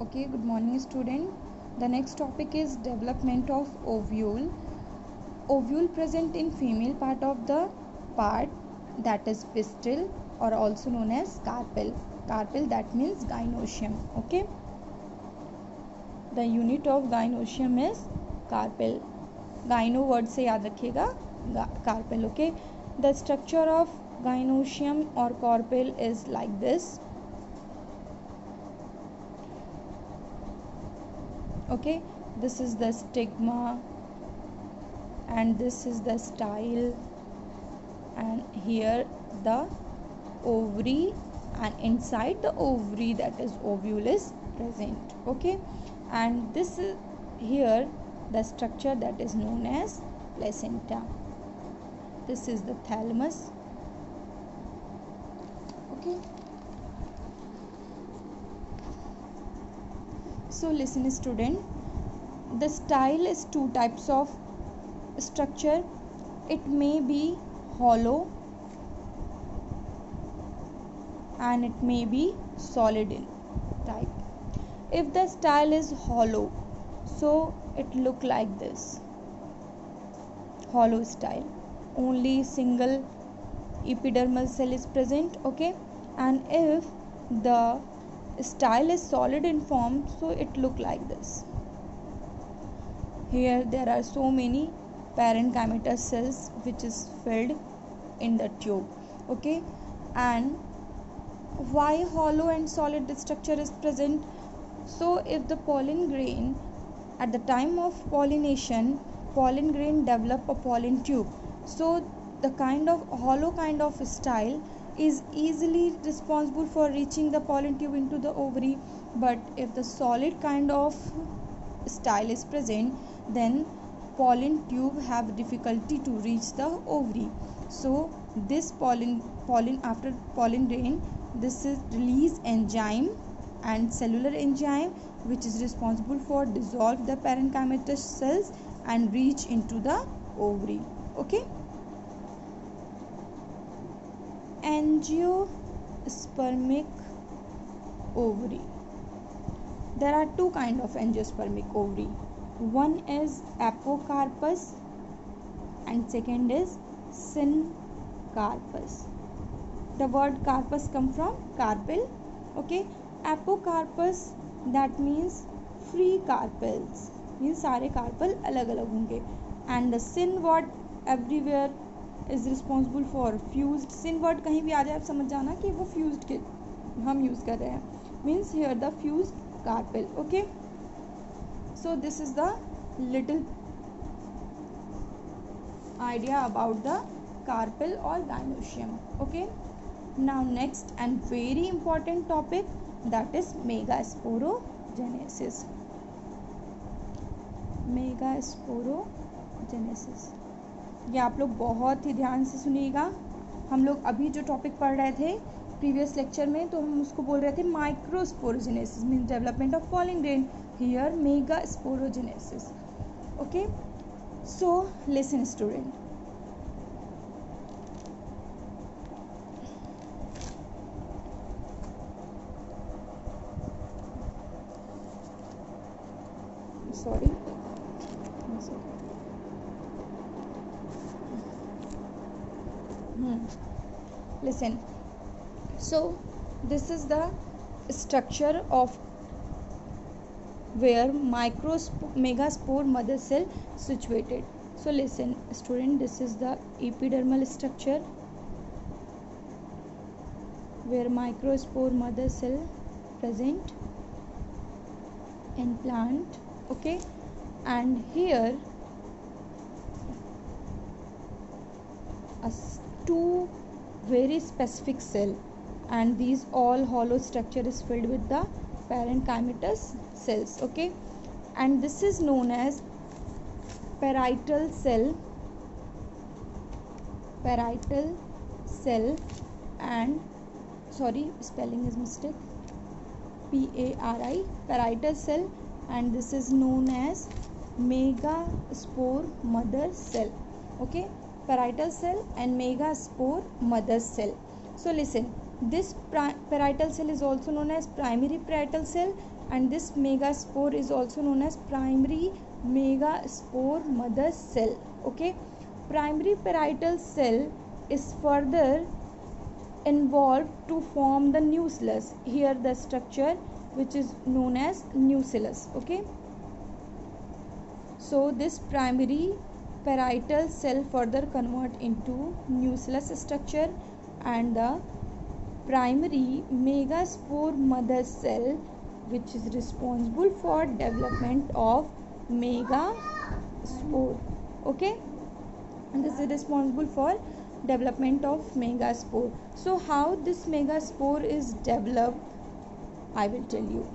Okay, good morning student. The next topic is development of ovule. Ovule present in female part of the part, that is pistil, or also known as carpel. Carpel, that means gynoecium. Okay, the unit of gynoecium is carpel. Gyno word से याद रखिएगा carpel. Okay, the structure of gynoecium or carpel is like this. Okay, this is the stigma and this is the style, and here the ovary, and inside the ovary, that is ovule, is present. Okay, and this is here the structure that is known as placenta. This is the thalamus. Okay, so listen student, the style is two types of structure. It may be hollow and it may be solid in type. If the style is hollow, so it look like this, hollow style, only single epidermal cell is present. Okay, and if the style is solid in form, so it look like this. Here there are so many parenchymatous cells which is filled in the tube. Okay, and why hollow and solid structure is present? So if the pollen grain, at the time of pollination, pollen grain develop a pollen tube, so the kind of hollow kind of style is easily responsible for reaching the pollen tube into the ovary. But if the solid kind of style is present, then pollen tube have difficulty to reach the ovary. So this pollen after pollen grain, this is release enzyme and cellular enzyme which is responsible for dissolve the parenchymatous cells and reach into the ovary. Okay, angiospermic ovary. There are two kind of angiospermic ovary. One is apocarpus and second is syncarpus. The word carpus come from carpel. Okay, apocarpus, that means free carpels, means सारे carpel अलग अलग होंगे. And the syn word everywhere is responsible for fused. Syn word कहीं भी आ जाए आप समझ जाना कि वो fused के हम use कर रहे हैं, means here the fused carpel. Okay, so this is the little idea about the carpel or gynoecium. Okay, now next and very important topic, that is megasporogenesis. Megasporogenesis, ये आप लोग बहुत ही ध्यान से सुनिएगा. हम लोग अभी जो टॉपिक पढ़ रहे थे प्रीवियस लेक्चर में, तो हम उसको बोल रहे थे microsporogenesis means development of pollen grain. Here megasporogenesis. Okay, so listen student, sorry. Listen, so this is the structure of where megaspore mother cell situated. So listen student, this is the epidermal structure where microspore mother cell present in plant. Okay, and here two very specific cell, and these all hollow structure is filled with the parenchymatous cells. Okay, and this is known as parietal cell. Parietal cell, and sorry, spelling is mistake, PARI, parietal cell, and this is known as megaspore mother cell. Okay, parietal cell and megaspore mother cell. So listen, This parietal cell is also known as primary parietal cell, and this megaspore is also known as primary megaspore mother cell. Okay, primary parietal cell is further involved to form the nucleus. Here the structure which is known as nucleus. Okay, so this primary parietal cell further convert into nucleus structure, and the primary megaspore mother cell which is responsible for development of megaspore. Okay, and this is responsible for development of megaspore. So how this megaspore is developed, I will tell you.